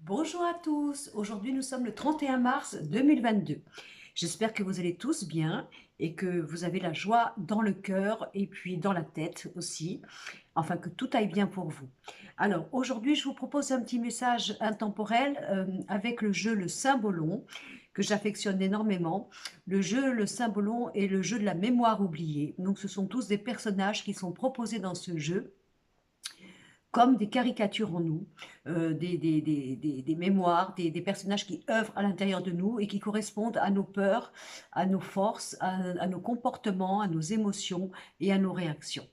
Bonjour à tous, aujourd'hui nous sommes le 31 mars 2022. J'espère que vous allez tous bien et que vous avez la joie dans le cœur et puis dans la tête aussi, enfin que tout aille bien pour vous. Alors aujourd'hui je vous propose un petit message intemporel avec le jeu Le Cymbolon que j'affectionne énormément. Le jeu Le Cymbolon est le jeu de la mémoire oubliée, donc ce sont tous des personnages qui sont proposés dans ce jeu comme des caricatures en nous, des mémoires, des personnages qui œuvrent à l'intérieur de nous et qui correspondent à nos peurs, à nos forces, à nos comportements, à nos émotions et à nos réactions.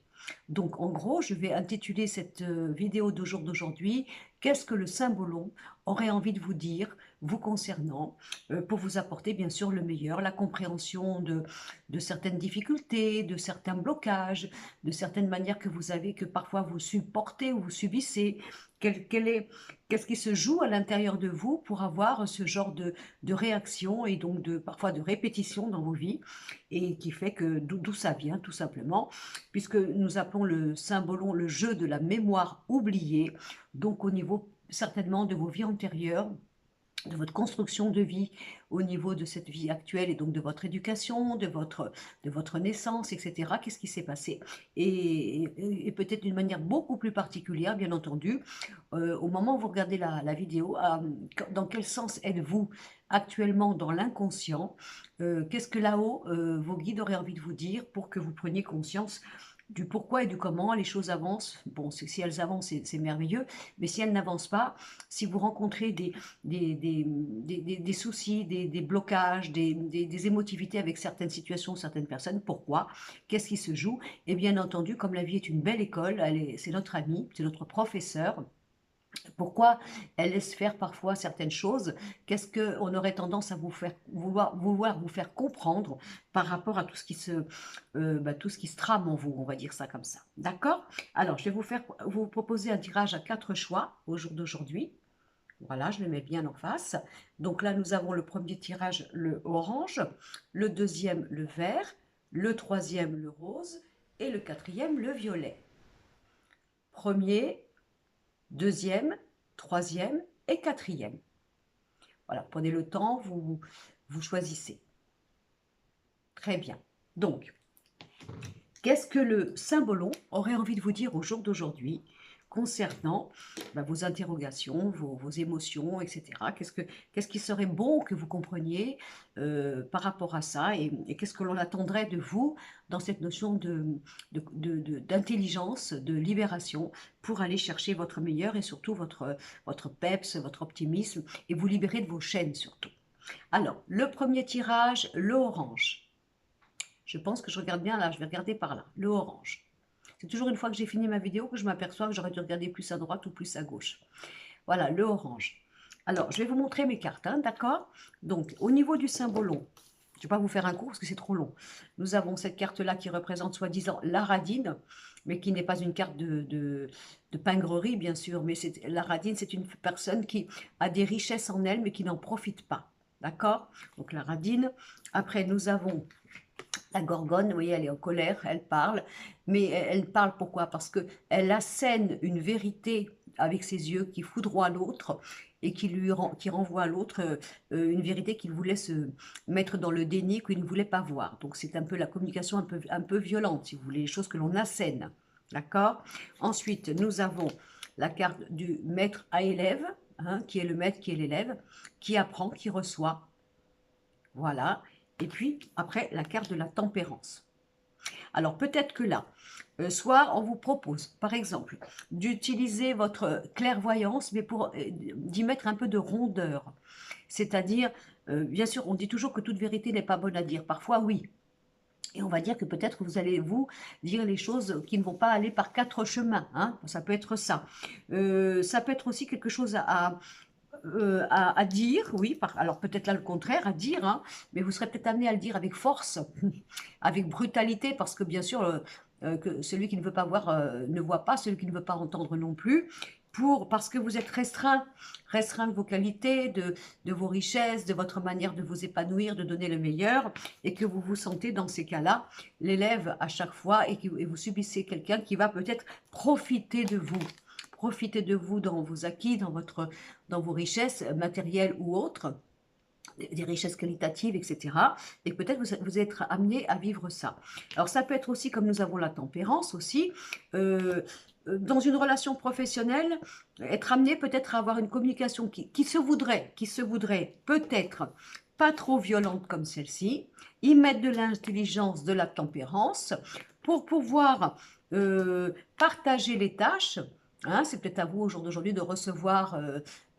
Donc en gros, je vais intituler cette vidéo d'aujourd'hui «Qu'est-ce que le Cymbolon aurait envie de vous dire, vous concernant?» pour vous apporter bien sûr le meilleur, la compréhension de certaines difficultés, de certains blocages, de certaines manières que vous avez, que parfois vous supportez ou vous subissez. Qu'est-ce qui se joue à l'intérieur de vous pour avoir ce genre de réaction et donc parfois de répétition dans vos vies, et qui fait que d'où ça vient tout simplement, puisque nous appelons le Cymbolon le jeu de la mémoire oubliée, donc au niveau certainement de vos vies antérieures, de votre construction de vie au niveau de cette vie actuelle et donc de votre éducation, de votre naissance, etc. Qu'est-ce qui s'est passé? Et peut-être d'une manière beaucoup plus particulière, bien entendu, au moment où vous regardez la vidéo, dans quel sens êtes-vous actuellement dans l'inconscient? Qu'est-ce que là-haut, vos guides auraient envie de vous dire pour que vous preniez conscience du pourquoi et du comment les choses avancent? Bon, si elles avancent, c'est merveilleux, mais si elles n'avancent pas, si vous rencontrez des soucis, des blocages, des émotivités avec certaines situations, certaines personnes, pourquoi? Qu'est-ce qui se joue? Et bien entendu, comme la vie est une belle école, c'est notre ami, c'est notre professeur. Pourquoi elle laisse faire parfois certaines choses? Qu'est-ce qu'on aurait tendance à vouloir vous faire comprendre par rapport à tout ce tout ce qui se trame en vous, on va dire ça comme ça. D'accord? Alors, je vais vous proposer un tirage à 4 choix au jour d'aujourd'hui. Voilà, je le mets bien en face. Donc là, nous avons le premier tirage, le orange, le deuxième, le vert, le troisième, le rose et le quatrième, le violet. Premier, deuxième, troisième et quatrième. Voilà, prenez le temps, vous choisissez. Très bien. Donc, qu'est-ce que le Cymbolon aurait envie de vous dire au jour d'aujourd'hui concernant vos interrogations, vos émotions, etc. Qu'est-ce qui serait bon que vous compreniez par rapport à ça, et qu'est-ce que l'on attendrait de vous dans cette notion d'intelligence, de libération, pour aller chercher votre meilleur et surtout votre peps, votre optimisme, et vous libérer de vos chaînes surtout. Alors, le premier tirage, le orange. Je pense que je regarde bien là, je vais regarder par là, le orange. C'est toujours une fois que j'ai fini ma vidéo que je m'aperçois que j'aurais dû regarder plus à droite ou plus à gauche. Voilà, le orange. Alors, je vais vous montrer mes cartes, hein, d'accord? Donc, au niveau du Cymbolon, je ne vais pas vous faire un cours parce que c'est trop long. Nous avons cette carte-là qui représente soi-disant la radine, mais qui n'est pas une carte de pingrerie, bien sûr. Mais la radine, c'est une personne qui a des richesses en elle, mais qui n'en profite pas. D'accord? Donc, la radine. Après, nous avons la gorgone, vous voyez, elle est en colère, elle parle. Mais elle parle pourquoi? Parce qu'elle assène une vérité avec ses yeux qui foudroie l'autre et qui renvoie à l'autre une vérité qu'il voulait se mettre dans le déni, qu'il ne voulait pas voir. Donc c'est un peu la communication un peu violente, si vous voulez, les choses que l'on assène. D'accord? Ensuite, nous avons la carte du maître à élève, hein, qui est le maître, qui est l'élève, qui apprend, qui reçoit. Voilà. Et puis, après, la carte de la tempérance. Alors, peut-être que là, soit on vous propose, par exemple, d'utiliser votre clairvoyance, mais pour d'y mettre un peu de rondeur. C'est-à-dire, bien sûr, on dit toujours que toute vérité n'est pas bonne à dire. Parfois, oui. Et on va dire que peut-être vous allez vous dire les choses qui ne vont pas aller par quatre chemins. Hein, ça peut être ça. Ça peut être aussi quelque chose à dire, oui, alors peut-être là le contraire, à dire, hein, mais vous serez peut-être amené à le dire avec force, avec brutalité, parce que bien sûr, que celui qui ne veut pas voir ne voit pas, celui qui ne veut pas entendre non plus, parce que vous êtes restreint de vos qualités, de vos richesses, de votre manière de vous épanouir, de donner le meilleur, et que vous vous sentez dans ces cas-là l'élève à chaque fois, et vous subissez quelqu'un qui va peut-être profiter de vous, profiter de vous dans vos acquis, dans vos richesses matérielles ou autres, des richesses qualitatives, etc. Et peut-être vous êtes amené à vivre ça. Alors ça peut être aussi, comme nous avons la tempérance aussi, dans une relation professionnelle, être amené peut-être à avoir une communication qui se voudrait peut-être pas trop violente comme celle-ci, y mettre de l'intelligence, de la tempérance, pour pouvoir partager les tâches. Hein, c'est peut-être à vous au jour d'aujourd'hui de recevoir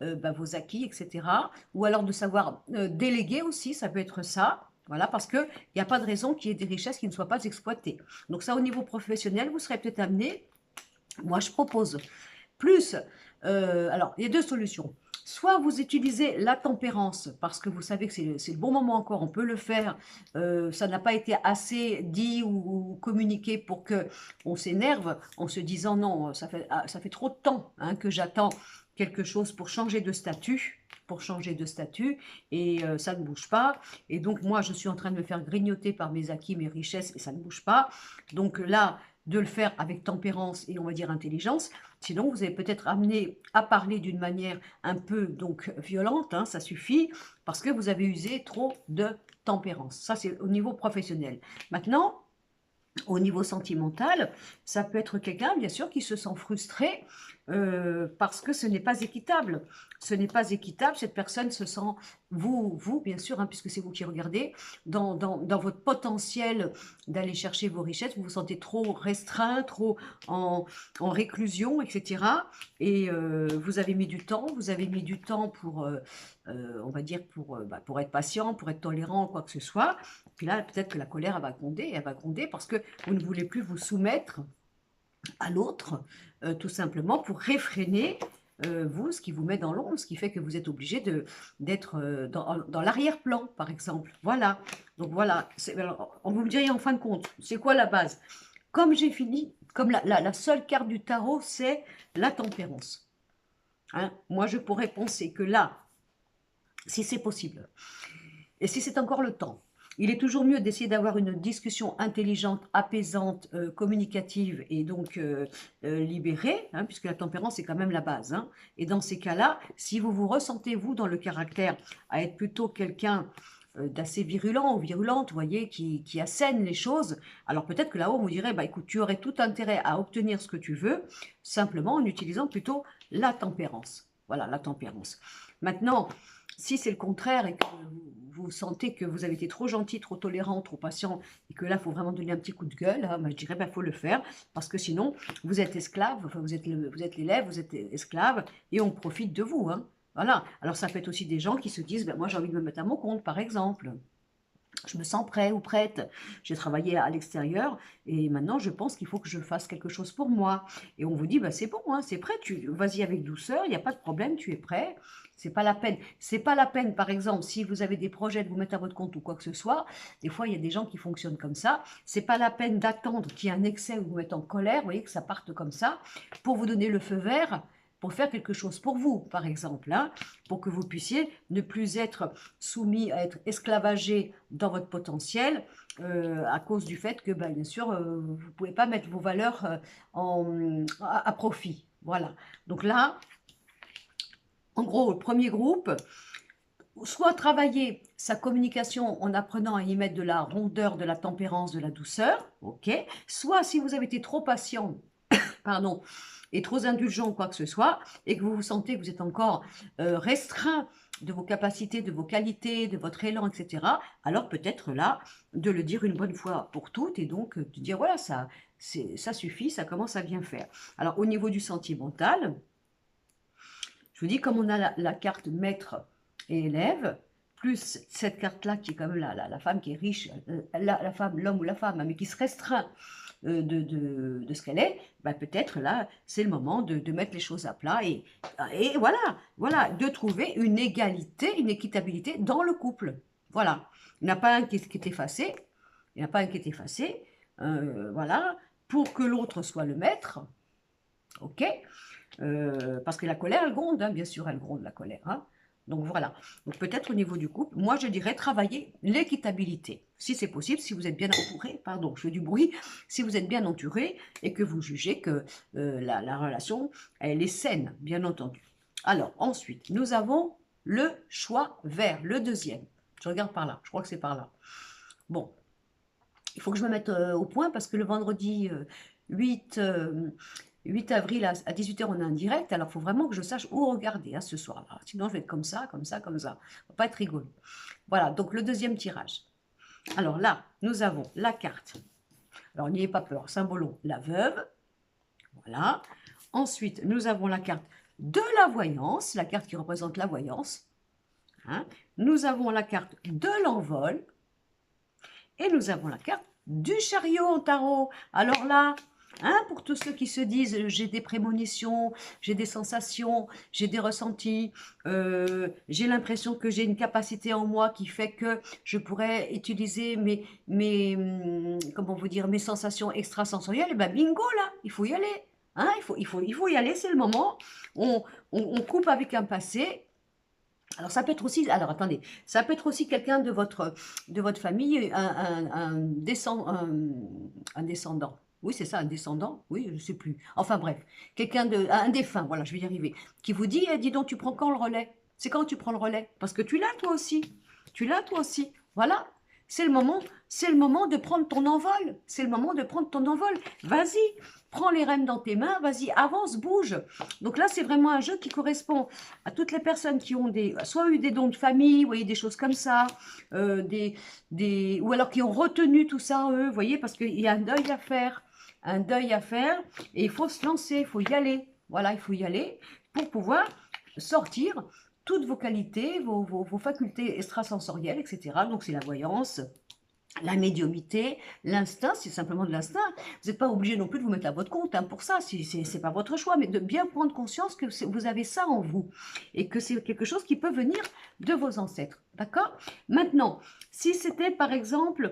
vos acquis, etc. Ou alors de savoir déléguer aussi, ça peut être ça. Voilà, parce qu'il n'y a pas de raison qu'il y ait des richesses qui ne soient pas exploitées. Donc ça, au niveau professionnel, vous serez peut-être amené, moi je propose, plus, alors il y a deux solutions. Soit vous utilisez la tempérance, parce que vous savez que c'est le bon moment encore, on peut le faire, ça n'a pas été assez dit ou communiqué pour qu'on s'énerve en se disant non, ça fait trop de temps hein, que j'attends quelque chose pour changer de statut, et ça ne bouge pas. Et donc moi, je suis en train de me faire grignoter par mes acquis, mes richesses, et ça ne bouge pas. Donc là, de le faire avec tempérance et on va dire intelligence. Sinon, vous allez peut-être amené à parler d'une manière un peu donc violente, hein, ça suffit, parce que vous avez usé trop de tempérance. Ça, c'est au niveau professionnel. Maintenant, au niveau sentimental, ça peut être quelqu'un, bien sûr, qui se sent frustré parce que ce n'est pas équitable. Ce n'est pas équitable, cette personne se sent, vous bien sûr, hein, puisque c'est vous qui regardez, dans votre potentiel d'aller chercher vos richesses, vous vous sentez trop restreint, trop en réclusion, etc. Et vous avez mis du temps, pour, on va dire, pour être patient, pour être tolérant, quoi que ce soit. Puis là, peut-être que la colère, elle va gronder parce que vous ne voulez plus vous soumettre à l'autre, tout simplement pour réfréner, vous, ce qui vous met dans l'ombre, ce qui fait que vous êtes obligé d'être dans l'arrière-plan, par exemple. Voilà. Donc voilà, alors, vous me diriez en fin de compte, c'est quoi la base? Comme j'ai fini, comme la seule carte du tarot, c'est la tempérance. Hein, moi, je pourrais penser que là, si c'est possible, et si c'est encore le temps, il est toujours mieux d'essayer d'avoir une discussion intelligente, apaisante, communicative et donc libérée, hein, puisque la tempérance est quand même la base. Hein. Et dans ces cas-là, si vous vous ressentez, vous, dans le caractère, à être plutôt quelqu'un d'assez virulent ou virulente, vous voyez, qui assène les choses, alors peut-être que là-haut, on vous dirait, bah, écoute, tu aurais tout intérêt à obtenir ce que tu veux, simplement en utilisant plutôt la tempérance. Voilà, la tempérance. Maintenant, si c'est le contraire et que vous sentez que vous avez été trop gentil, trop tolérant, trop patient et que là, il faut vraiment donner un petit coup de gueule, hein, moi, je dirais, il faut le faire parce que sinon, vous êtes esclave, enfin, vous êtes l'élève, vous êtes esclave et on profite de vous. Hein. Voilà. Alors, ça peut être aussi des gens qui se disent, ben, moi, j'ai envie de me mettre à mon compte, par exemple. Je me sens prêt ou prête. J'ai travaillé à l'extérieur et maintenant je pense qu'il faut que je fasse quelque chose pour moi. Et on vous dit, bah, c'est bon, hein, c'est prêt, vas-y avec douceur, il n'y a pas de problème, tu es prêt. C'est pas la peine. C'est pas la peine, par exemple, si vous avez des projets de vous mettre à votre compte ou quoi que ce soit, des fois il y a des gens qui fonctionnent comme ça. C'est pas la peine d'attendre qu'il y ait un excès ou vous mettre en colère, vous voyez, que ça parte comme ça, pour vous donner le feu vert pour faire quelque chose pour vous, par exemple, hein, pour que vous puissiez ne plus être soumis à être esclavagé dans votre potentiel à cause du fait que, ben, bien sûr, vous ne pouvez pas mettre vos valeurs à profit. Voilà. Donc là, en gros, le premier groupe, soit travailler sa communication en apprenant à y mettre de la rondeur, de la tempérance, de la douceur, ok. Soit si vous avez été trop patient, pardon, et trop indulgent ou quoi que ce soit, et que vous vous sentez que vous êtes encore restreint de vos capacités, de vos qualités, de votre élan, etc., alors peut-être là, de le dire une bonne fois pour toutes, et donc de dire, voilà, ça suffit, ça commence à bien faire. Alors, au niveau du sentimental, je vous dis, comme on a la carte maître et élève, plus cette carte-là qui est quand même la femme qui est riche, la femme, l'homme ou la femme, hein, mais qui se restreint de ce qu'elle est, bah peut-être là, c'est le moment de mettre les choses à plat et voilà, de trouver une égalité, une équitabilité dans le couple. Voilà. Il n'y en a pas un qui est effacé, il n'y en a pas un qui est effacé, voilà, pour que l'autre soit le maître, ok, parce que la colère, elle gronde, hein, bien sûr, elle gronde la colère, hein. Donc voilà, donc peut-être au niveau du couple, moi je dirais travailler l'équitabilité. Si c'est possible, si vous êtes bien entouré, pardon, je fais du bruit, si vous êtes bien entouré et que vous jugez que la relation, elle est saine, bien entendu. Alors ensuite, nous avons le choix vert, le deuxième. Je regarde par là, je crois que c'est par là. Bon, il faut que je me mette au point parce que le vendredi 8, 8 avril à 18 h, on a un direct. Alors, il faut vraiment que je sache où regarder hein, ce soir. Alors, sinon, je vais être comme ça, comme ça, comme ça. Ça va pas être rigolo. Voilà, donc le deuxième tirage. Alors là, nous avons la carte. Alors, n'ayez pas peur, symbolons la veuve. Voilà. Ensuite, nous avons la carte de la voyance, la carte qui représente la voyance. Hein. Nous avons la carte de l'envol. Et nous avons la carte du chariot en tarot. Alors là, hein, pour tous ceux qui se disent j'ai des prémonitions, j'ai des sensations, j'ai des ressentis, j'ai l'impression que j'ai une capacité en moi qui fait que je pourrais utiliser comment vous dire, mes sensations extrasensorielles, et ben bingo là, il faut y aller. Hein, il faut y aller, c'est le moment. On coupe avec un passé. Alors ça peut être aussi, alors attendez, ça peut être aussi quelqu'un de votre famille, un descendant. Oui, c'est ça, un descendant. Oui, je ne sais plus. Enfin bref, un défunt, voilà, je vais y arriver, qui vous dit, dis donc, tu prends quand le relais? C'est quand tu prends le relais? Parce que tu l'as toi aussi. Tu l'as toi aussi. Voilà. C'est le moment de prendre ton envol. C'est le moment de prendre ton envol. Vas-y, prends les rênes dans tes mains, vas-y, avance, bouge. Donc là, c'est vraiment un jeu qui correspond à toutes les personnes qui ont soit eu des dons de famille, vous voyez, des choses comme ça, ou alors qui ont retenu tout ça, eux, vous voyez, parce qu'il y a un deuil à faire, et il faut se lancer, il faut y aller. Voilà, il faut y aller pour pouvoir sortir toutes vos qualités, vos facultés extrasensorielles, etc. Donc c'est la voyance, la médiumité, l'instinct, c'est simplement de l'instinct. Vous n'êtes pas obligé non plus de vous mettre à votre compte hein, pour ça, c'est pas votre choix, mais de bien prendre conscience que vous avez ça en vous et que c'est quelque chose qui peut venir de vos ancêtres. D'accord? Maintenant, si c'était par exemple...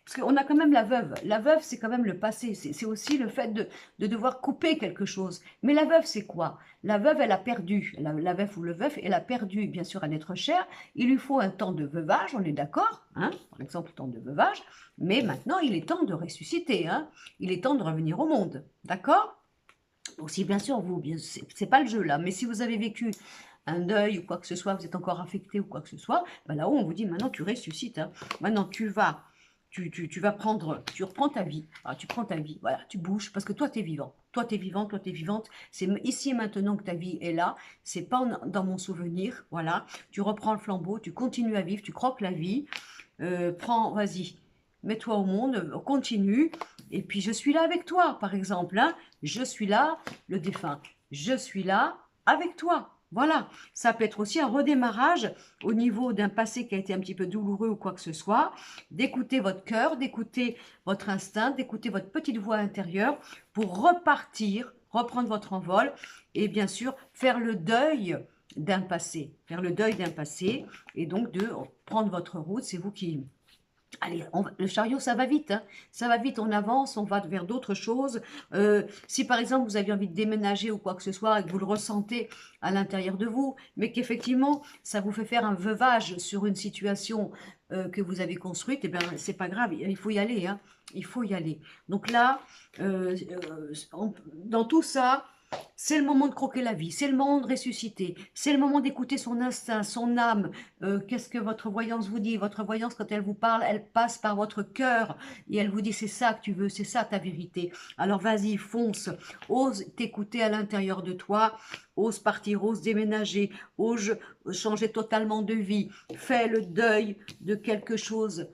parce qu'on a quand même la veuve. La veuve, c'est quand même le passé. C'est aussi le fait de devoir couper quelque chose. Mais la veuve, c'est quoi? La veuve, elle a perdu. La veuve ou le veuf, elle a perdu, bien sûr, un être cher. Il lui faut un temps de veuvage, on est d'accord hein? Par exemple, le temps de veuvage. Mais maintenant, il est temps de ressusciter. Hein? Il est temps de revenir au monde. D'accord? Donc, si bien sûr, c'est pas le jeu là, mais si vous avez vécu un deuil ou quoi que ce soit, vous êtes encore affecté ou quoi que ce soit, ben là-haut, on vous dit maintenant, tu ressuscites. Hein? Maintenant, tu vas prendre, tu reprends ta vie, tu prends ta vie, voilà, tu bouges, parce que toi, tu es vivant, toi, tu es vivant, toi, tu es vivante, c'est ici et maintenant que ta vie est là, c'est pas dans mon souvenir, voilà, tu reprends le flambeau, tu continues à vivre, tu croques la vie, vas-y, mets-toi au monde, continue, et puis je suis là avec toi, par exemple, hein, je suis là, le défunt, je suis là avec toi. Voilà, ça peut être aussi un redémarrage au niveau d'un passé qui a été un petit peu douloureux ou quoi que ce soit, d'écouter votre cœur, d'écouter votre instinct, d'écouter votre petite voix intérieure pour repartir, reprendre votre envol et bien sûr faire le deuil d'un passé, et donc de prendre votre route, c'est vous qui... Allez, le chariot, ça va vite, hein. Ça va vite, on avance, on va vers d'autres choses. Si par exemple vous avez envie de déménager ou quoi que ce soit et que vous le ressentez à l'intérieur de vous, mais qu'effectivement ça vous fait faire un veuvage sur une situation que vous avez construite, eh bien c'est pas grave, il faut y aller, hein. Il faut y aller. Donc là, dans tout ça, c'est le moment de croquer la vie, c'est le moment de ressusciter, c'est le moment d'écouter son instinct, son âme. Qu'est-ce que votre voyance vous dit? Votre voyance, quand elle vous parle, elle passe par votre cœur et elle vous dit c'est ça que tu veux, c'est ça ta vérité. Alors vas-y, fonce, ose t'écouter à l'intérieur de toi, ose partir, ose déménager, ose changer totalement de vie, fais le deuil de quelque chose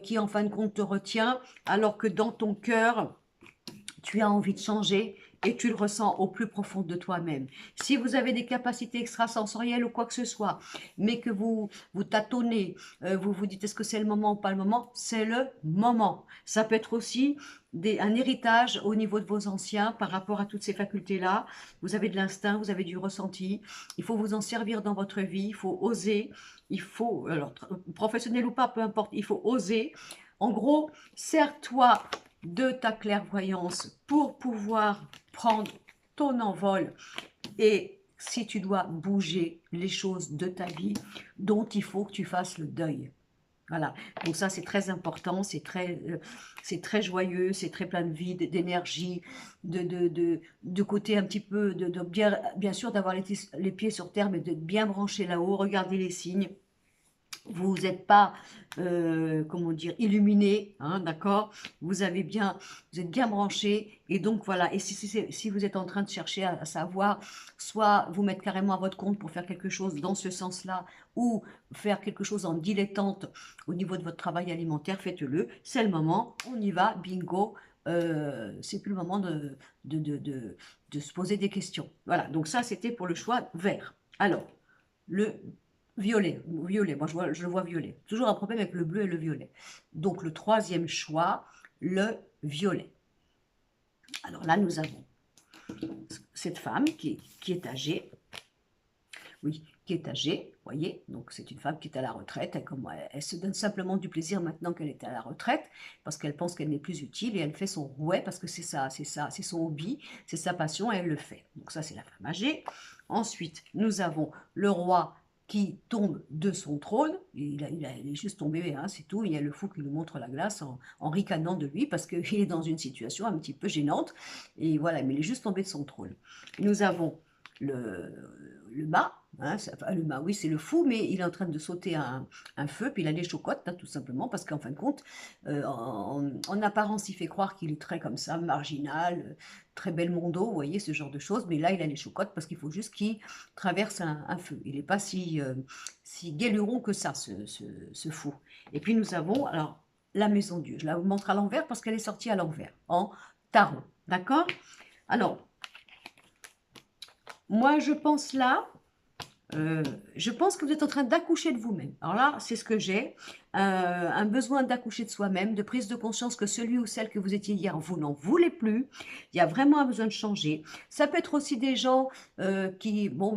qui en fin de compte te retient, alors que dans ton cœur, tu as envie de changer et tu le ressens au plus profond de toi-même. Si vous avez des capacités extrasensorielles ou quoi que ce soit, mais que vous tâtonnez, vous vous dites est-ce que c'est le moment ou pas le moment, c'est le moment. Ça peut être aussi un héritage au niveau de vos anciens par rapport à toutes ces facultés-là. Vous avez de l'instinct, vous avez du ressenti. Il faut vous en servir dans votre vie, il faut oser, alors professionnel ou pas, peu importe, il faut oser. En gros, sers-toi de ta clairvoyance pour pouvoir prendre ton envol et si tu dois bouger les choses de ta vie dont il faut que tu fasses le deuil. Voilà, donc ça c'est très important, c'est très joyeux, c'est très plein de vie, d'énergie, de côté un petit peu, bien sûr d'avoir les pieds sur terre, mais de bien brancher là-haut, regardez les signes. Vous n'êtes pas, comment dire, illuminé, hein, d'accord? Vous êtes bien branché, et donc voilà. Et si vous êtes en train de chercher à savoir, soit vous mettre carrément à votre compte pour faire quelque chose dans ce sens-là, ou faire quelque chose en dilettante au niveau de votre travail alimentaire, faites-le. C'est le moment, on y va, bingo. C'est plus le moment de se poser des questions. Voilà, donc ça c'était pour le choix vert. Alors, le violet, moi je le vois violet. Toujours un problème avec le bleu et le violet. Donc le troisième choix, le violet. Alors là, nous avons cette femme qui est âgée. Oui, qui est âgée, vous voyez. Donc c'est une femme qui est à la retraite. Elle se donne simplement du plaisir maintenant qu'elle est à la retraite, parce qu'elle pense qu'elle n'est plus utile, et elle fait son rouet parce que c'est son hobby, c'est sa passion, et elle le fait. Donc ça, c'est la femme âgée. Ensuite, nous avons le roi qui tombe de son trône. Il est juste tombé, hein, c'est tout. Il y a le fou qui nous montre la glace en ricanant de lui parce qu'il est dans une situation un petit peu gênante. Et voilà, mais il est juste tombé de son trône. Nous avons le mât, hein, le mât, oui, c'est le fou, mais il est en train de sauter un feu, puis il a les chocottes, hein, tout simplement, parce qu'en fin de compte, en apparence, il fait croire qu'il est très comme ça, marginal, très bel mondo, vous voyez, ce genre de choses, mais là, il a les chocottes parce qu'il faut juste qu'il traverse un feu. Il n'est pas si guéluron que ça, ce fou. Et puis nous avons, alors, la maison Dieu. Je la vous montre à l'envers parce qu'elle est sortie à l'envers, en tarot, d'accord? Alors, moi, je pense là, je pense que vous êtes en train d'accoucher de vous-même. Alors là, c'est ce que j'ai, un besoin d'accoucher de soi-même, de prise de conscience que celui ou celle que vous étiez hier, vous n'en voulez plus. Il y a vraiment un besoin de changer. Ça peut être aussi des gens qui, bon,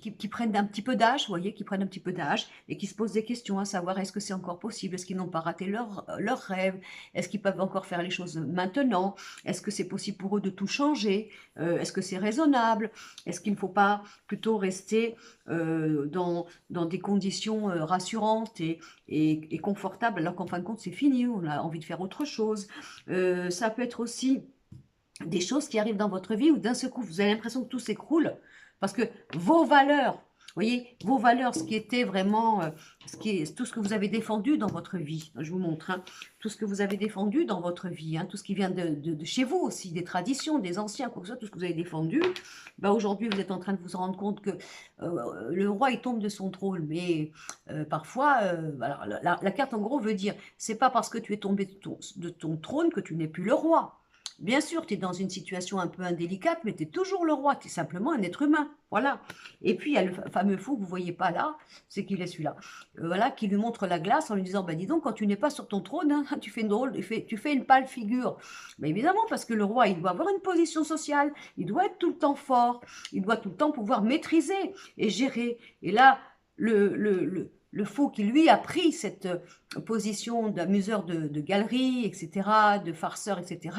qui prennent un petit peu d'âge, vous voyez, qui prennent un petit peu d'âge et qui se posent des questions à savoir est-ce que c'est encore possible, est-ce qu'ils n'ont pas raté leur rêve, est-ce qu'ils peuvent encore faire les choses maintenant, est-ce que c'est possible pour eux de tout changer, est-ce que c'est raisonnable, est-ce qu'il ne faut pas plutôt rester dans des conditions rassurantes et confortables alors qu'en fin de compte c'est fini, on a envie de faire autre chose. Ça peut être aussi des choses qui arrivent dans votre vie où d'un seul coup vous avez l'impression que tout s'écroule parce que vos valeurs, vous voyez, vos valeurs, ce qui était vraiment, tout ce que vous avez défendu dans votre vie, je vous montre, hein, tout ce que vous avez défendu dans votre vie, hein, tout ce qui vient de chez vous aussi, des traditions, des anciens, quoi que ce soit, tout ce que vous avez défendu, ben aujourd'hui vous êtes en train de vous rendre compte que le roi il tombe de son trône, mais parfois, alors, la carte en gros veut dire, c'est pas parce que tu es tombé de ton trône que tu n'es plus le roi. Bien sûr, tu es dans une situation un peu indélicate, mais tu es toujours le roi, tu es simplement un être humain. Voilà. Et puis, il y a le fameux fou que vous ne voyez pas là, c'est qu'il est celui-là, voilà, qui lui montre la glace en lui disant, bah, dis donc, quand tu n'es pas sur ton trône, hein, tu fais tu fais une pâle figure. Mais évidemment, parce que le roi, il doit avoir une position sociale, il doit être tout le temps fort, il doit tout le temps pouvoir maîtriser et gérer. Et là, le fou qui, lui, a pris cette position d'amuseur de galerie, etc., de farceur, etc.,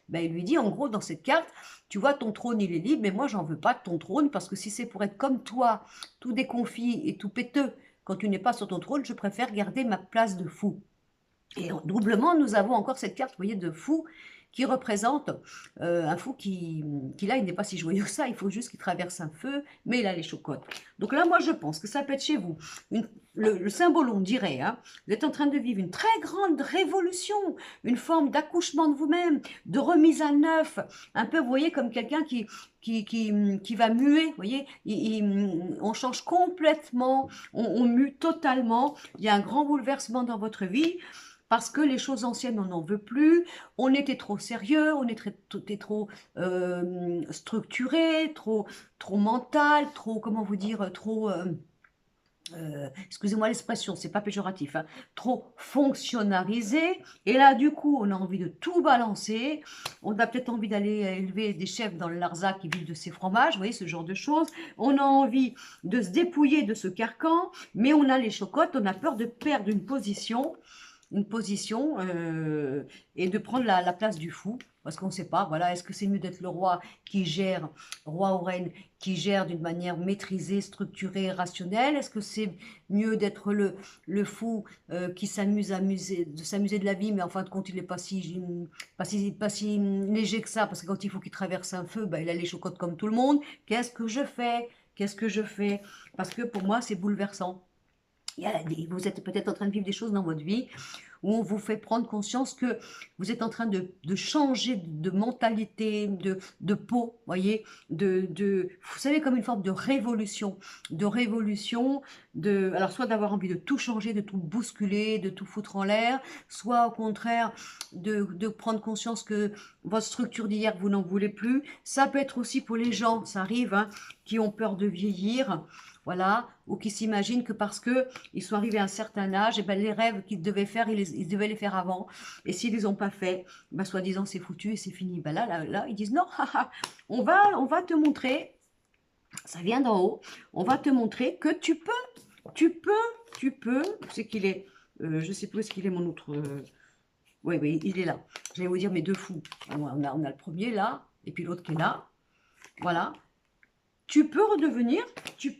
ben, il lui dit, en gros, dans cette carte, tu vois, ton trône, il est libre, mais moi, j'en veux pas de ton trône, parce que si c'est pour être comme toi, tout déconfit et tout péteux, quand tu n'es pas sur ton trône, je préfère garder ma place de fou. Et doublement, nous avons encore cette carte, vous voyez, de fou, qui représente un fou qui là, il n'est pas si joyeux que ça, il faut juste qu'il traverse un feu, mais il a les chocottes. Donc là, moi, je pense que ça peut être chez vous. Le symbole, on dirait, hein, vous êtes en train de vivre une très grande révolution, une forme d'accouchement de vous-même, de remise à neuf, un peu, vous voyez, comme quelqu'un qui va muer, vous voyez, on change complètement, on mue totalement, il y a un grand bouleversement dans votre vie, parce que les choses anciennes, on n'en veut plus, on était trop sérieux, on était trop structuré, trop mental, trop, comment vous dire, trop... excusez-moi l'expression, c'est pas péjoratif, hein, trop fonctionnalisé, et là du coup on a envie de tout balancer, on a peut-être envie d'aller élever des chefs dans le Larzac qui vivent de ces fromages, vous voyez, ce genre de choses, on a envie de se dépouiller de ce carcan, mais on a les chocottes, on a peur de perdre une position et de prendre la place du fou. Vous parce qu'on ne sait pas, voilà, est-ce que c'est mieux d'être le roi qui gère, roi ou reine, qui gère d'une manière maîtrisée, structurée, rationnelle? Est-ce que c'est mieux d'être le fou qui s'amuser de la vie, mais en fin de compte, il n'est pas si léger que ça, parce que quand il faut qu'il traverse un feu, ben, il a les chocottes comme tout le monde. Qu'est-ce que je fais? Qu'est-ce que je fais? Parce que pour moi, c'est bouleversant. Vous êtes peut-être en train de vivre des choses dans votre vie où on vous fait prendre conscience que vous êtes en train de changer de mentalité, de peau, voyez, vous savez, comme une forme de révolution, alors soit d'avoir envie de tout changer, de tout bousculer, de tout foutre en l'air, soit au contraire de prendre conscience que votre structure d'hier, vous n'en voulez plus. Ça peut être aussi pour les gens, ça arrive, hein, qui ont peur de vieillir, voilà, ou qui s'imaginent que parce qu'ils sont arrivés à un certain âge, et ben les rêves qu'ils devaient faire, ils devaient les faire avant. Et s'ils ne les ont pas fait, ben soi-disant c'est foutu et c'est fini. Ben là, ils disent non, on va te montrer, ça vient d'en haut, on va te montrer que tu peux, c'est qu'il est, je ne sais plus où est-ce qu'il est mon autre, oui, oui, il est là. J'allais vous dire mes deux fous. On a le premier là, et puis l'autre qui est là, voilà. Tu peux redevenir, tout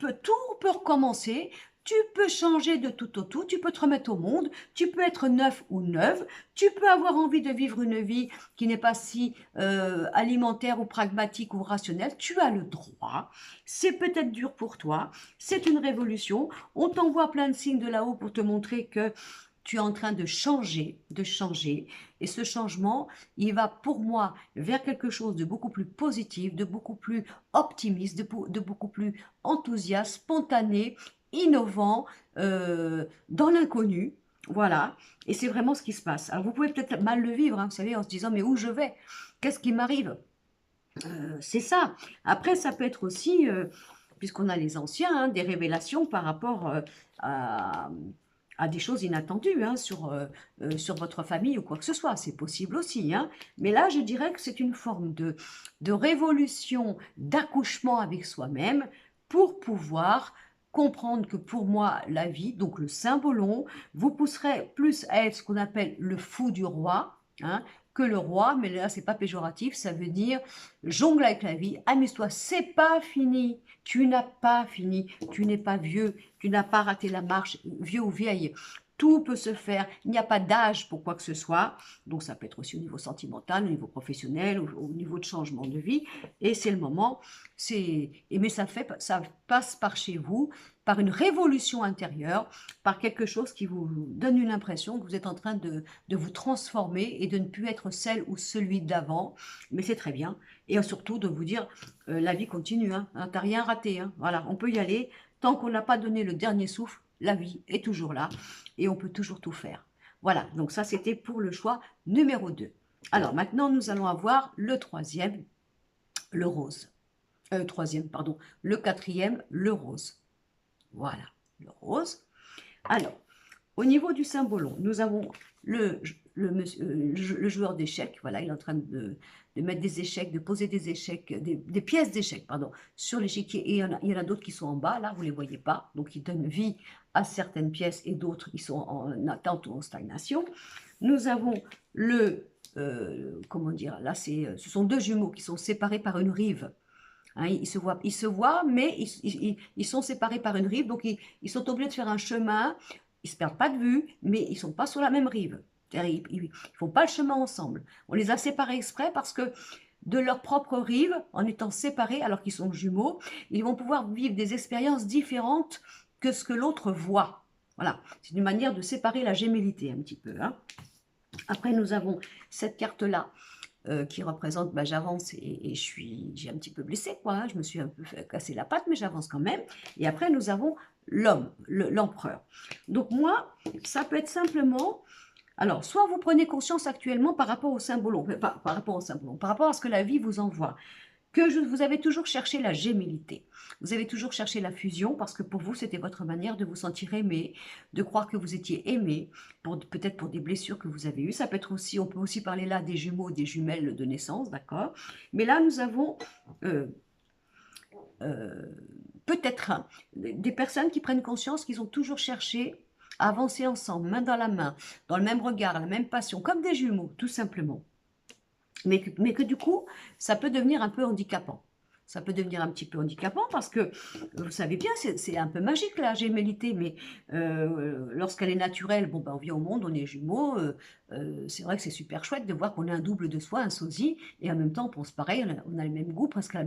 peut recommencer, tu peux changer de tout au tout, tu peux te remettre au monde, tu peux être neuf ou neuve, tu peux avoir envie de vivre une vie qui n'est pas si alimentaire ou pragmatique ou rationnelle, tu as le droit, c'est peut-être dur pour toi, c'est une révolution, on t'envoie plein de signes de là-haut pour te montrer que tu es en train de changer, et ce changement, il va pour moi vers quelque chose de beaucoup plus positif, de beaucoup plus optimiste, de beaucoup plus enthousiaste, spontané, innovant, dans l'inconnu. Voilà, et c'est vraiment ce qui se passe. Alors vous pouvez peut-être mal le vivre, hein, vous savez, en se disant mais où je vais? Qu'est-ce qui m'arrive? C'est ça. Après, ça peut être aussi, puisqu'on a les anciens, hein, des révélations par rapport à des choses inattendues, hein, sur votre famille ou quoi que ce soit. C'est possible aussi, hein. Mais là, je dirais que c'est une forme de révolution, d'accouchement avec soi-même pour pouvoir comprendre que pour moi, la vie, donc le symbolon, vous pousserait plus à être ce qu'on appelle le fou du roi, hein, que le roi, mais là, c'est pas péjoratif, ça veut dire jongle avec la vie, amuse-toi, c'est pas fini, tu n'as pas fini, tu n'es pas vieux, tu n'as pas raté la marche, vieux ou vieille. Tout peut se faire, il n'y a pas d'âge pour quoi que ce soit, donc ça peut être aussi au niveau sentimental, au niveau professionnel, au niveau de changement de vie, et c'est le moment, mais ça passe par chez vous, par une révolution intérieure, par quelque chose qui vous donne une impression que vous êtes en train de vous transformer et de ne plus être celle ou celui d'avant, mais c'est très bien, et surtout de vous dire, la vie continue, hein, t'as rien raté, hein, voilà, on peut y aller, tant qu'on n'a pas donné le dernier souffle, la vie est toujours là, et on peut toujours tout faire. Voilà, donc ça c'était pour le choix numéro 2. Alors maintenant nous allons avoir le troisième, le rose. Troisième, pardon, le quatrième, le rose. Voilà, le rose. Alors, au niveau du symbolon, nous avons le joueur d'échecs. Voilà, il est en train de mettre des échecs, de poser des échecs, des pièces d'échecs, pardon, sur l'échiquier. Et il y en a d'autres qui sont en bas, là, vous ne les voyez pas. Donc, ils donnent vie à certaines pièces et d'autres, ils sont en attente ou en stagnation. Nous avons comment dire, là, ce sont deux jumeaux qui sont séparés par une rive. Hein, ils se voient, mais ils sont séparés par une rive, donc ils sont obligés de faire un chemin. Ils ne se perdent pas de vue, mais ils ne sont pas sur la même rive. Ils ne font pas le chemin ensemble. On les a séparés exprès parce que de leur propre rive, en étant séparés alors qu'ils sont jumeaux, ils vont pouvoir vivre des expériences différentes que ce que l'autre voit. Voilà, c'est une manière de séparer la gémellité un petit peu, hein. Après, nous avons cette carte-là qui représente, bah, j'avance et j'ai un petit peu blessé, quoi, hein, je me suis un peu cassé la patte, mais j'avance quand même. Et après, nous avons l'homme, l'empereur. Donc moi, ça peut être simplement, alors, soit vous prenez conscience actuellement par rapport au symbolon, par rapport au symbolon, par rapport à ce que la vie vous envoie, que vous avez toujours cherché la gémellité, vous avez toujours cherché la fusion, parce que pour vous, c'était votre manière de vous sentir aimé, de croire que vous étiez aimé, peut-être pour des blessures que vous avez eues. Ça peut être aussi, on peut aussi parler là des jumeaux, des jumelles de naissance, d'accord. Mais là, nous avons peut-être des personnes qui prennent conscience qu'ils ont toujours cherché à avancer ensemble, main dans la main, dans le même regard, la même passion, comme des jumeaux, tout simplement. Mais que du coup, ça peut devenir un peu handicapant. Ça peut devenir un petit peu handicapant parce que, vous savez bien, c'est un peu magique la gémellité, mais lorsqu'elle est naturelle, bon, ben, on vient au monde, on est jumeaux, c'est vrai que c'est super chouette de voir qu'on est un double de soi, un sosie, et en même temps on pense pareil, on a le même goût, presque au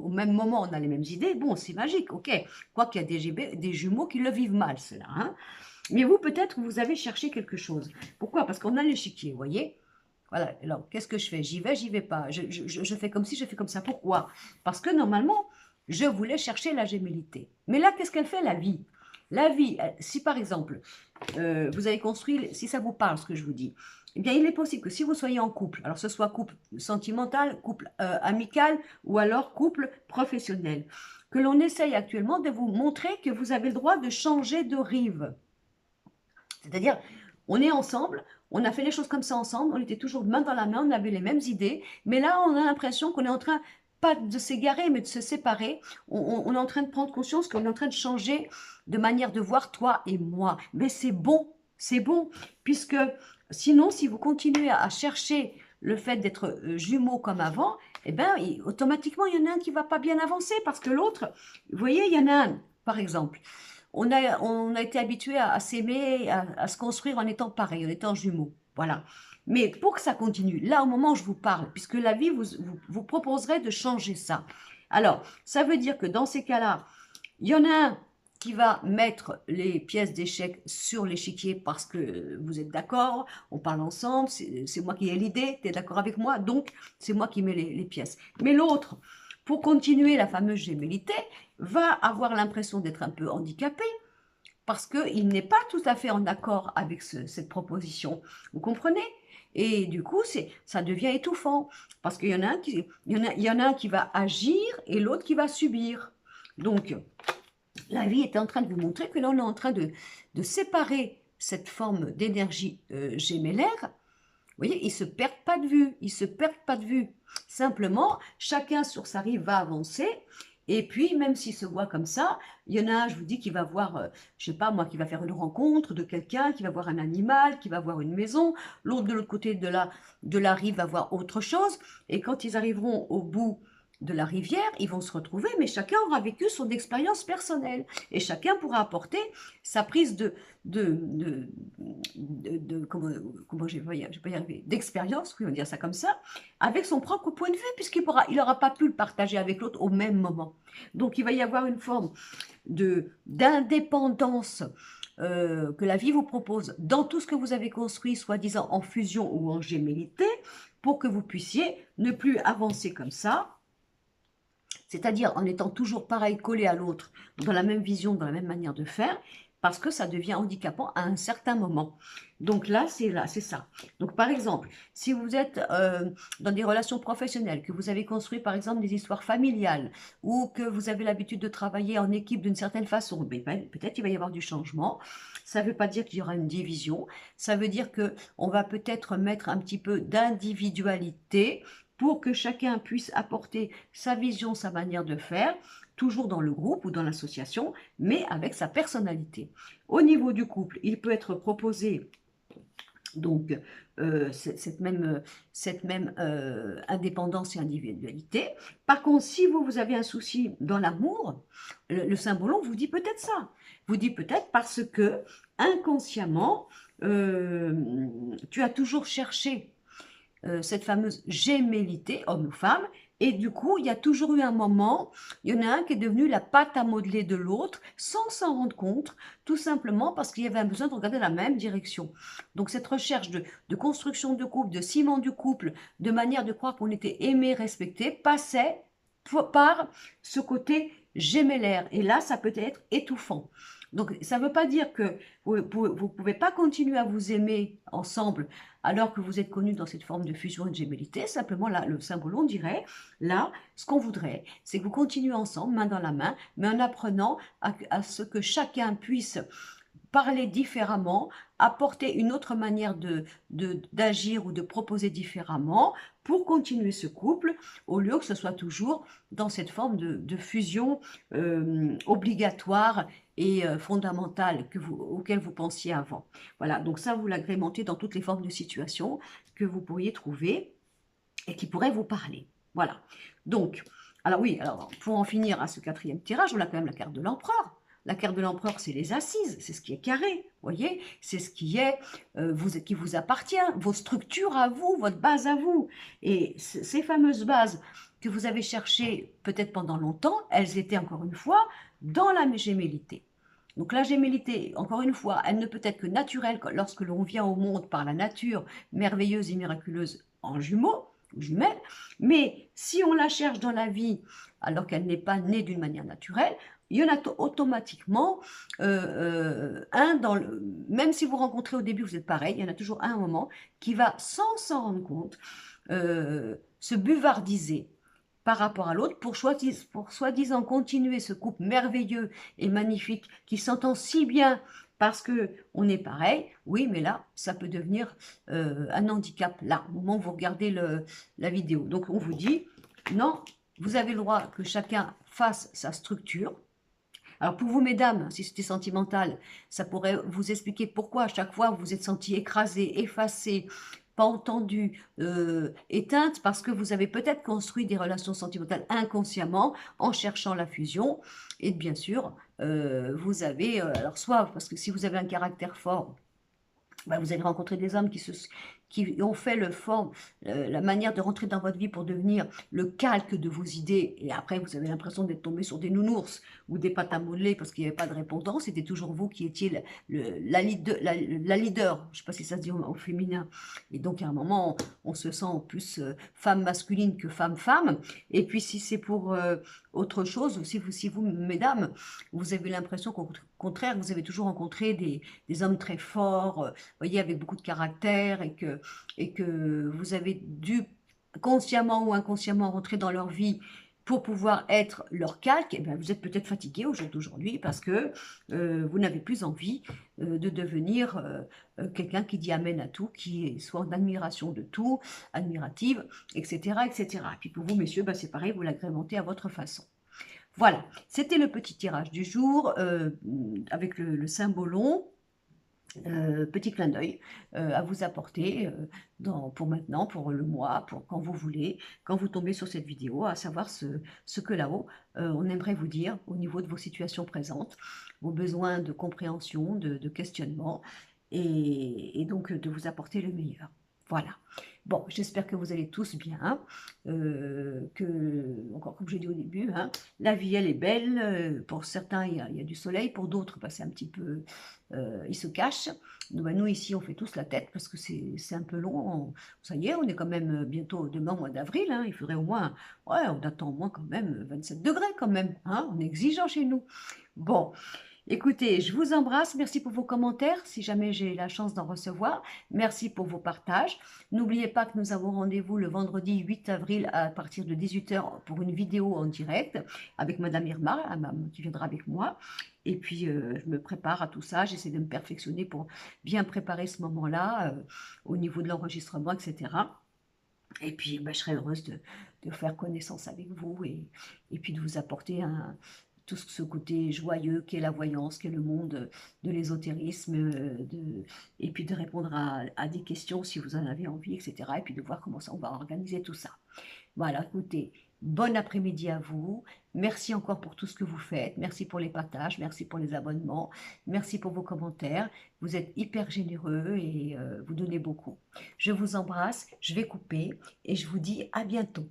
même moment on a les mêmes idées, bon, c'est magique, ok. Quoi qu'il y a des jumeaux qui le vivent mal, cela, hein. Mais vous, peut-être, vous avez cherché quelque chose. Pourquoi? Parce qu'on a l'échiquier, vous voyez? Voilà, alors qu'est-ce que je fais? J'y vais pas. Je fais comme si, je fais comme ça. Pourquoi? Parce que normalement, je voulais chercher la gémellité. Mais là, qu'est-ce qu'elle fait, la vie? La vie, si par exemple, vous avez construit, si ça vous parle ce que je vous dis, eh bien il est possible que si vous soyez en couple, alors ce soit couple sentimental, couple amical ou alors couple professionnel, que l'on essaye actuellement de vous montrer que vous avez le droit de changer de rive. C'est-à-dire, on est ensemble, on a fait les choses comme ça ensemble, on était toujours main dans la main, on avait les mêmes idées, mais là, on a l'impression qu'on est en train, pas de s'égarer, mais de se séparer. On est en train de prendre conscience qu'on est en train de changer de manière de voir toi et moi. Mais c'est bon, puisque sinon, si vous continuez à chercher le fait d'être jumeaux comme avant, eh ben, automatiquement, il y en a un qui va pas bien avancer parce que l'autre, vous voyez, il y en a un, par exemple, on a été habitué à s'aimer, à se construire en étant pareil, en étant jumeaux. Voilà. Mais pour que ça continue, là, au moment où je vous parle, puisque la vie vous proposerait de changer ça. Alors, ça veut dire que dans ces cas-là, il y en a un qui va mettre les pièces d'échecs sur l'échiquier parce que vous êtes d'accord, on parle ensemble, c'est moi qui ai l'idée, tu es d'accord avec moi, donc c'est moi qui mets les pièces. Mais l'autre, pour continuer la fameuse gémellité, va avoir l'impression d'être un peu handicapé parce qu'il n'est pas tout à fait en accord avec cette proposition. Vous comprenez? Et du coup, ça devient étouffant parce qu'il y en a un il y en a un qui va agir et l'autre qui va subir. Donc, la vie est en train de vous montrer que là, on est en train de séparer cette forme d'énergie gémellaire. Vous voyez, ils ne se perdent pas de vue, ils se perdent pas de vue. Simplement, chacun sur sa rive va avancer. Et puis, même s'ils se voient comme ça, il y en a un, je vous dis, qui va voir, je ne sais pas moi, qui va faire une rencontre de quelqu'un, qui va voir un animal, qui va voir une maison. L'autre, de l'autre côté de la rive, va voir autre chose. Et quand ils arriveront au bout de la rivière, ils vont se retrouver, mais chacun aura vécu son expérience personnelle. Et chacun pourra apporter sa prise comment je vais pas y arriver, d'expérience, oui, on va dire ça comme ça, avec son propre point de vue, il n'aura pas pu le partager avec l'autre au même moment. Donc il va y avoir une forme d'indépendance que la vie vous propose dans tout ce que vous avez construit, soi-disant en fusion ou en gémellité, pour que vous puissiez ne plus avancer comme ça, c'est-à-dire en étant toujours pareil, collé à l'autre, dans la même vision, dans la même manière de faire, parce que ça devient handicapant à un certain moment. Donc là, c'est ça. Donc par exemple, si vous êtes dans des relations professionnelles, que vous avez construit par exemple des histoires familiales, ou que vous avez l'habitude de travailler en équipe d'une certaine façon, peut-être il va y avoir du changement. Ça ne veut pas dire qu'il y aura une division, ça veut dire qu'on va peut-être mettre un petit peu d'individualité pour que chacun puisse apporter sa vision, sa manière de faire, toujours dans le groupe ou dans l'association, mais avec sa personnalité. Au niveau du couple, il peut être proposé donc cette même indépendance et individualité. Par contre, si vous avez un souci dans l'amour, le symbolon vous dit peut-être ça. Vous dit peut-être parce que inconsciemment, tu as toujours cherché cette fameuse gémellité, homme ou femme, et du coup, il y a toujours eu un moment, il y en a un qui est devenu la pâte à modeler de l'autre, sans s'en rendre compte, tout simplement parce qu'il y avait un besoin de regarder la même direction. Donc cette recherche de construction de couple, de ciment du couple, de manière de croire qu'on était aimé, respecté, passait par ce côté gémellaire. Et là, ça peut être étouffant. Donc, ça ne veut pas dire que vous ne pouvez pas continuer à vous aimer ensemble alors que vous êtes connus dans cette forme de fusion et de gémellité. Simplement, là, le symbole, on dirait, là, ce qu'on voudrait, c'est que vous continuez ensemble, main dans la main, mais en apprenant à ce que chacun puisse parler différemment, apporter une autre manière d'agir ou de proposer différemment pour continuer ce couple, au lieu que ce soit toujours dans cette forme de fusion obligatoire et fondamentale auquel vous pensiez avant. Voilà, donc ça, vous l'agrémentez dans toutes les formes de situation que vous pourriez trouver. et qui pourrait vous parler. Voilà. Donc, alors oui, alors pour en finir à ce quatrième tirage, on a quand même la carte de l'empereur. La carte de l'empereur, c'est les assises, c'est ce qui est carré, voyez, c'est ce qui est, qui vous appartient, vos structures à vous, votre base à vous. Et ces fameuses bases que vous avez cherchées peut-être pendant longtemps, elles étaient encore une fois dans la gémellité. Donc la gémellité, encore une fois, elle ne peut être que naturelle lorsque l'on vient au monde par la nature merveilleuse et miraculeuse en jumeaux, jumelles, mais si on la cherche dans la vie alors qu'elle n'est pas née d'une manière naturelle, il y en a automatiquement un dans le... Même si vous rencontrez au début, vous êtes pareil, il y en a toujours un moment qui va, sans s'en rendre compte, se buvardiser par rapport à l'autre pour soi-disant continuer ce couple merveilleux et magnifique qui s'entend si bien parce que on est pareil. Oui, mais là, ça peut devenir un handicap là, au moment où vous regardez la vidéo. Donc on vous dit, non, vous avez le droit que chacun fasse sa structure. Alors pour vous, mesdames, si c'était sentimental, ça pourrait vous expliquer pourquoi à chaque fois vous vous êtes senti écrasé, effacé, pas entendu, éteinte, parce que vous avez peut-être construit des relations sentimentales inconsciemment en cherchant la fusion. Et bien sûr, vous avez, alors soit parce que si vous avez un caractère fort, bah, vous allez rencontrer des hommes qui ont fait la manière de rentrer dans votre vie pour devenir le calque de vos idées. Et après, vous avez l'impression d'être tombé sur des nounours ou des pâtes à modeler parce qu'il n'y avait pas de répondant. C'était toujours vous qui étiez la leader. Je ne sais pas si ça se dit au féminin. Et donc, à un moment, on se sent plus femme masculine que femme-femme. Et puis, si c'est pour autre chose, si vous, mesdames, vous avez l'impression qu'au contraire, vous avez toujours rencontré des hommes très forts, voyez, avec beaucoup de caractère et que vous avez dû consciemment ou inconsciemment rentrer dans leur vie pour pouvoir être leur calque, eh bien, vous êtes peut-être fatigué au jour d'aujourd'hui parce que vous n'avez plus envie de devenir quelqu'un qui dit amen à tout, qui soit en admiration de tout, admirative, etc., etc. Et puis pour vous, messieurs, ben, c'est pareil, vous l'agrémentez à votre façon. Voilà, c'était le petit tirage du jour avec le symbolon. Petit clin d'œil à vous apporter pour maintenant, pour le mois, pour quand vous voulez, quand vous tombez sur cette vidéo, à savoir ce que là-haut, on aimerait vous dire au niveau de vos situations présentes, vos besoins de compréhension, de questionnement, et donc de vous apporter le meilleur. Voilà. Bon, j'espère que vous allez tous bien, encore comme j'ai dit au début, hein, la vie, elle est belle. Pour certains, il y a du soleil. Pour d'autres, bah, c'est un petit peu... ils se cachent. Nous, ici, on fait tous la tête parce que c'est un peu long. Ça y est, on est quand même bientôt demain, au mois d'avril. Hein, il faudrait au moins... Ouais, on attend au moins quand même 27 degrés quand même. Hein, on est exigeant chez nous. Bon, écoutez, je vous embrasse. Merci pour vos commentaires, si jamais j'ai la chance d'en recevoir. Merci pour vos partages. N'oubliez pas que nous avons rendez-vous le vendredi 8 avril à partir de 18 h pour une vidéo en direct avec Madame Irma, qui viendra avec moi. Et puis, je me prépare à tout ça. J'essaie de me perfectionner pour bien préparer ce moment-là au niveau de l'enregistrement, etc. Et puis, ben, je serai heureuse de faire connaissance avec vous et puis de vous apporter tout ce côté joyeux qu'est la voyance, qu'est le monde de l'ésotérisme, et puis de répondre à des questions si vous en avez envie, etc. Et puis de voir comment ça, on va organiser tout ça. Voilà, écoutez, bon après-midi à vous. Merci encore pour tout ce que vous faites. Merci pour les partages, merci pour les abonnements, merci pour vos commentaires. Vous êtes hyper généreux et vous donnez beaucoup. Je vous embrasse, je vais couper et je vous dis à bientôt.